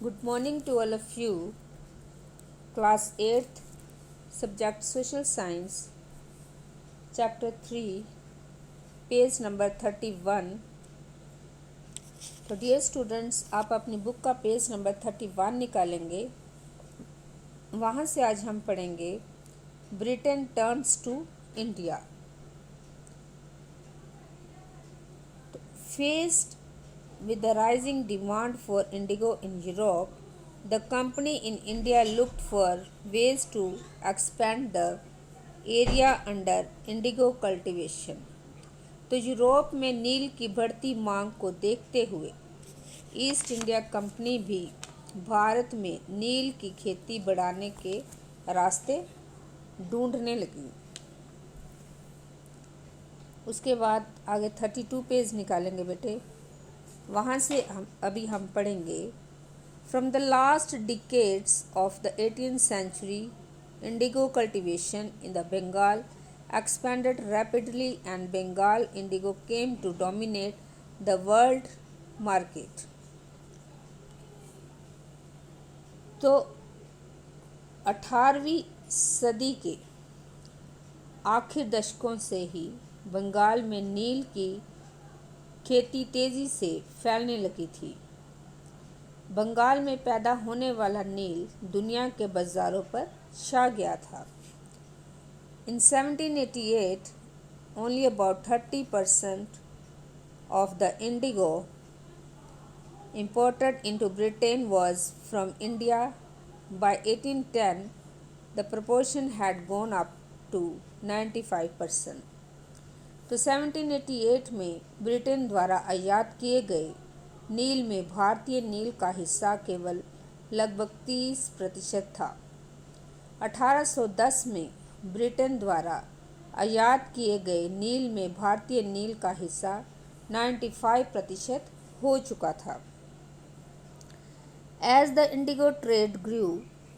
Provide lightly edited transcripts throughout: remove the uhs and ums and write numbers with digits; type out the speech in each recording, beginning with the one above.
Good morning to all of you. Class 8th, Subject Social Science, Chapter 3, Page number 31. तो dear students, आप अपनी book का page number 31 निकालेंगे। वहाँ से आज हम पढ़ेंगे Britain turns to India. Faced with the rising demand for indigo in Europe, the company in India looked for ways to expand the area under indigo cultivation. तो यूरोप में नील की बढ़ती मांग को देखते हुए ईस्ट इंडिया कंपनी भी भारत में नील की खेती बढ़ाने के रास्ते ढूंढने लगी। उसके बाद आगे 32 पेज निकालेंगे बेटे। वहाँ से हम पढ़ेंगे from the last decades of the 18th century, indigo cultivation in the Bengal expanded rapidly and Bengal indigo came to dominate the world market. तो 18वीं सदी के आखिर दशकों से ही बंगाल में नील की खेती तेजी से फैलने लगी थी। बंगाल में पैदा होने वाला नील दुनिया के बाजारों पर छा गया था। In 1788, only about 30% of the indigo imported into Britain was from India. By 1810, the proportion had gone up to 95%. तो 1788 में ब्रिटेन द्वारा आयात किए गए नील में भारतीय नील का हिस्सा केवल लगभग 30% था। 1810 में ब्रिटेन द्वारा आयात किए गए नील में भारतीय नील का हिस्सा 95% हो चुका था। As the indigo trade grew,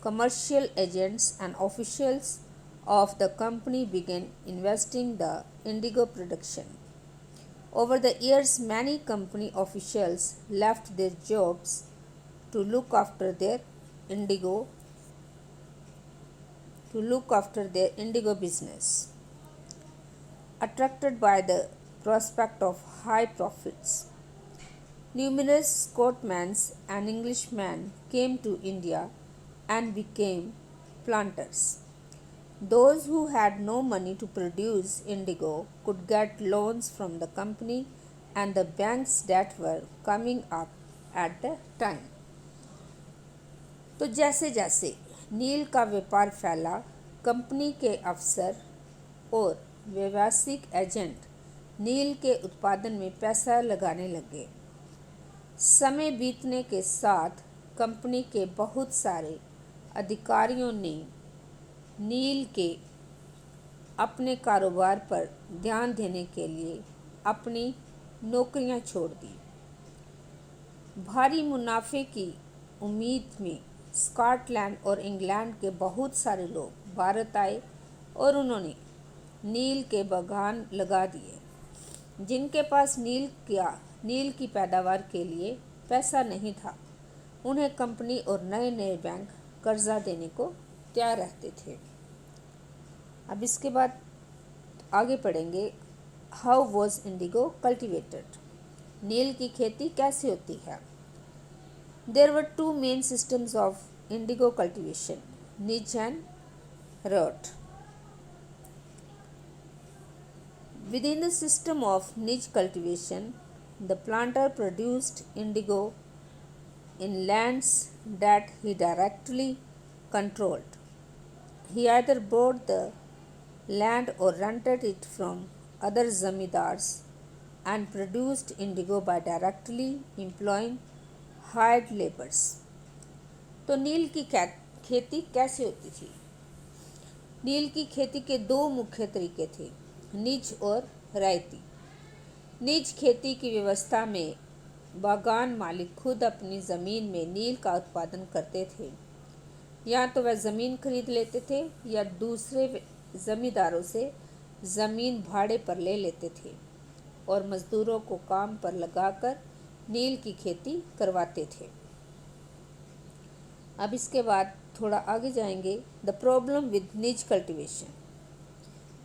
commercial agents and officials of the company began investing the indigo production. Over the years, many company officials left their jobs to look after their indigo business, attracted by the prospect of high profits. Numerous Scotsmen and Englishmen came to India and became planters. Those who had no money to produce indigo could get loans from the company and the banks that were coming up at the time. तो जैसे जैसे नील का व्यापार फैला, company के अफसर और व्यावसायिक एजेंट नील के उत्पादन में पैसा लगाने लगे। समय बीतने के साथ कंपनी के बहुत सारे अधिकारियों ने नील के अपने कारोबार पर ध्यान देने के लिए अपनी नौकरियां छोड़ दी। भारी मुनाफे की उम्मीद में स्कॉटलैंड और इंग्लैंड के बहुत सारे लोग भारत आए और उन्होंने नील के बागान लगा दिए। जिनके पास नील की पैदावार के लिए पैसा नहीं था, उन्हें कंपनी और नए नए बैंक कर्जा देने को तैयार रहते थे। अब इसके बाद आगे पढ़ेंगे हाउ वॉज इंडिगो कल्टिवेटेड। नील की खेती कैसे होती है। There were two main systems of indigo cultivation, nij and ryot. Within the system of niche cultivation, the planter produced indigo in lands that he directly controlled. He either bought the land or rented it from other zamindars and produced indigo by directly employing hired laborers. तो नील की खेती कैसे होती थी। नील की खेती के दो मुख्य तरीके थे, निज और रायती। निज खेती की व्यवस्था में बागान मालिक खुद अपनी ज़मीन में नील का उत्पादन करते थे। या तो वह ज़मीन खरीद लेते थे या दूसरे ज़मींदारों से ज़मीन भाड़े पर ले लेते थे और मज़दूरों को काम पर लगाकर नील की खेती करवाते थे। अब इसके बाद थोड़ा आगे जाएंगे, the problem with nij cultivation,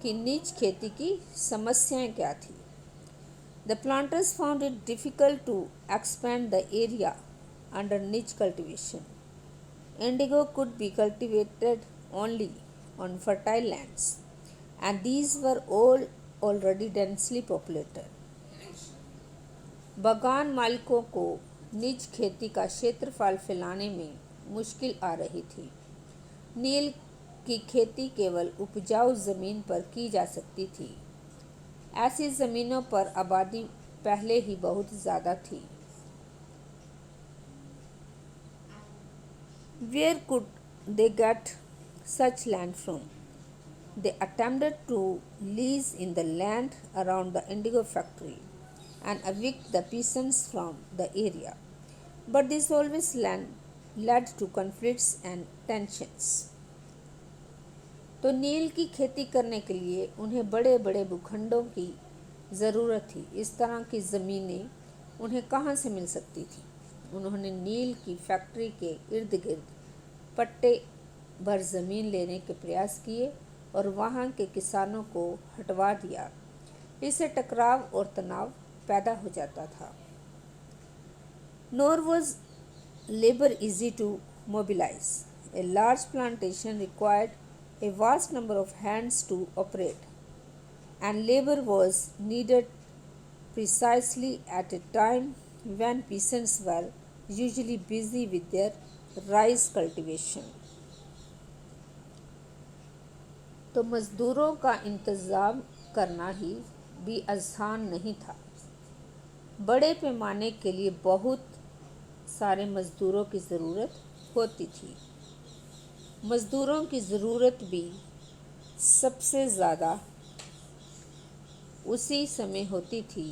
कि निज खेती की समस्याएं क्या थी। The planters found it difficult to expand the area under nij cultivation. Indigo could be cultivated only on fertile lands, and these were all already densely populated. बागान मालिकों को निज खेती का क्षेत्रफल फैलाने में मुश्किल आ रही थी। नील की खेती केवल उपजाऊ ज़मीन पर की जा सकती थी। ऐसी ज़मीनों पर आबादी पहले ही बहुत ज़्यादा थी। Where could they get such land from? They attempted to lease in the land around the indigo factory and evict the peasants from the area. But this always led to conflicts and tensions. तो नील की खेती करने के लिए उन्हें बड़े बड़े भूखंडों की ज़रूरत थी। इस तरह की ज़मीनें उन्हें कहाँ से मिल सकती थी? उन्होंने नील की फैक्ट्री के इर्द गिर्द पट्टे भर ज़मीन लेने के प्रयास किए और वहाँ के किसानों को हटवा दिया। इससे टकराव और तनाव पैदा हो जाता था। Nor was labor easy to mobilize. A large plantation required a vast number of hands to operate, and labor was needed precisely at a time when peasants were usually busy with their rice cultivation. तो मज़दूरों का इंतज़ाम करना ही भी आसान नहीं था। बड़े पैमाने के लिए बहुत सारे मज़दूरों की ज़रूरत होती थी। मज़दूरों की ज़रूरत भी सबसे ज़्यादा उसी समय होती थी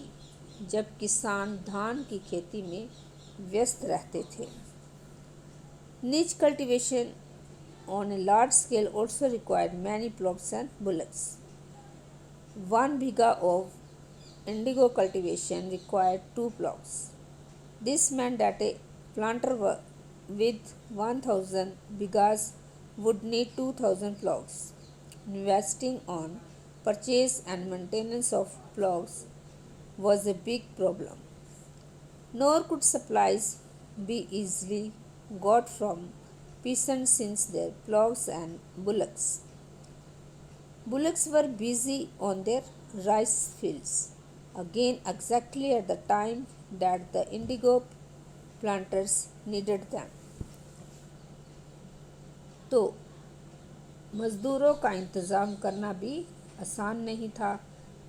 जब किसान धान की खेती में व्यस्त रहते थे। निज cultivation on a large scale also required many ploughs and bullocks. 1 bighha of indigo cultivation required 2 ploughs. This meant that a planter with 1000 bighas would need 2000 ploughs. Investing on purchase and maintenance of ploughs was a big problem. Nor could supplies be easily got from peasants since their ploughs and bullocks. Bullocks were busy on their rice fields, again exactly at the time that the indigo planters needed them. तो मज़दूरों का इंतज़ाम करना भी आसान नहीं था।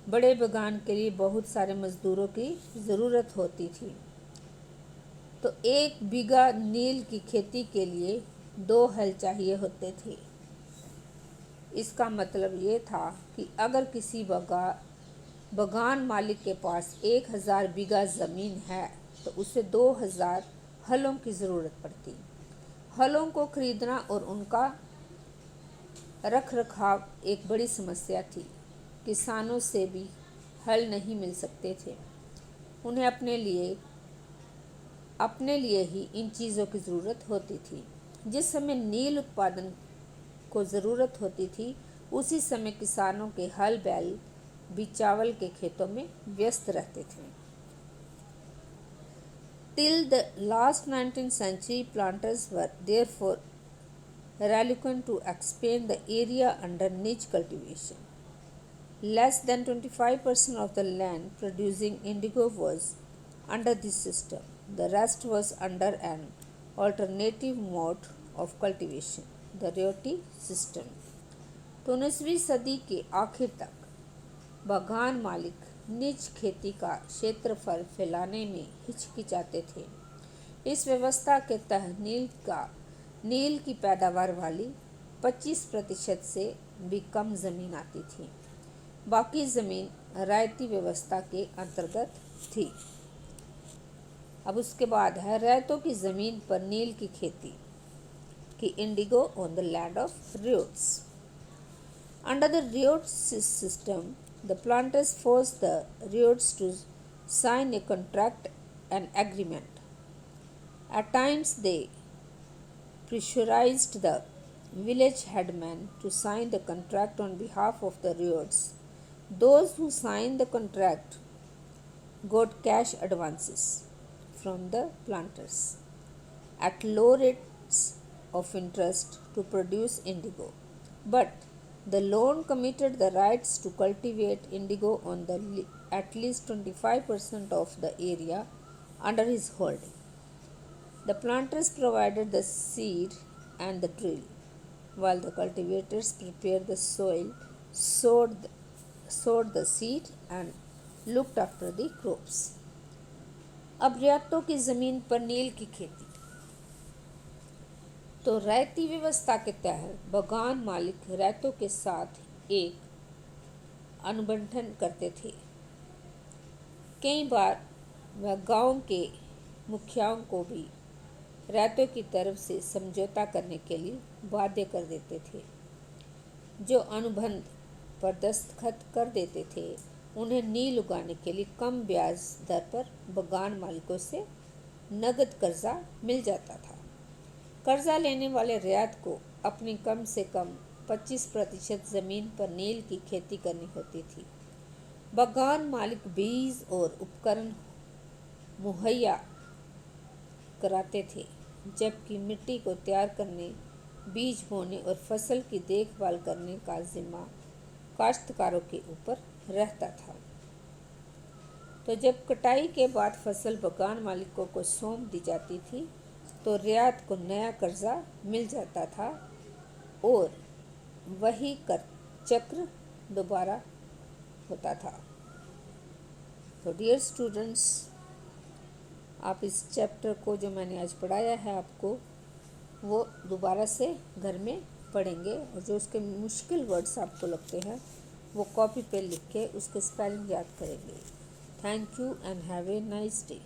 बड़े बागान के लिए बहुत सारे मज़दूरों की ज़रूरत होती थी। तो 1 बीघा नील की खेती के लिए 2 हल चाहिए होते थे। इसका मतलब ये था कि अगर किसी बागान मालिक के पास 1000 बीघा ज़मीन है तो उसे 2000 हलों की ज़रूरत पड़ती। हलों को खरीदना और उनका रख रखाव एक बड़ी समस्या थी। किसानों से भी हल नहीं मिल सकते थे। उन्हें अपने लिए ही इन चीज़ों की ज़रूरत होती थी। जिस समय नील उत्पादन को ज़रूरत होती थी उसी समय किसानों के हल बैल भी चावल के खेतों में व्यस्त रहते थे। Till the last 19th century, planters were therefore reluctant to expand the area under niche cultivation. Less than 25% of the land producing indigo was under this system. The rest was under an alternative mode of cultivation, the roti system. तो 19वीं सदी के आखिर तक बागान मालिक निज खेती का क्षेत्रफल फैलाने में हिचकिचाते थे। इस व्यवस्था के तहत नील की पैदावार वाली 25% से भी कम ज़मीन आती थी। बाकी ज़मीन रायती व्यवस्था के अंतर्गत थी। अब उसके बाद है रैयतों की ज़मीन पर नील की खेती की indigo on the land of ryots. Under the ryots system the planters force the ryots to sign a contract and agreement. At times they pressurized the village headman to sign the contract on behalf of the ryots. Those who signed the contract got cash advances from the planters at low rates of interest to produce indigo, but the loan committed the rights to cultivate indigo on at least 25% of the area under his holding. The planters provided the seed and the drill, while the cultivators prepared the soil, sowed the seed and looked after the crops. अब रैयतों की ज़मीन पर नील की खेती। तो रैयती व्यवस्था के तहत बगान मालिक रैयतों के साथ एक अनुबंधन करते थे। कई बार वह गांव के मुखियाओं को भी रैयतों की तरफ से समझौता करने के लिए बाध्य कर देते थे। जो अनुबंध पर दस्तखत कर देते थे उन्हें नील उगाने के लिए कम ब्याज दर पर बगान मालिकों से नगद कर्जा मिल जाता था। कर्जा लेने वाले रैयत को अपनी कम से कम 25% ज़मीन पर नील की खेती करनी होती थी। बगान मालिक बीज और उपकरण मुहैया कराते थे, जबकि मिट्टी को तैयार करने, बीज बोने और फसल की देखभाल करने का जिम्मा काश्तकारों के ऊपर रहता था। तो जब कटाई के बाद फसल बगान मालिकों को सौंप दी जाती थी तो रियायत को नया कर्जा मिल जाता था और वही कर चक्र दोबारा होता था। तो डियर स्टूडेंट्स, आप इस चैप्टर को जो मैंने आज पढ़ाया है आपको वो दोबारा से घर में पढ़ेंगे और जो उसके मुश्किल वर्ड्स आपको लगते हैं वो कॉपी पे लिख के उसके स्पेलिंग याद करेंगे। Thank you and have a nice day.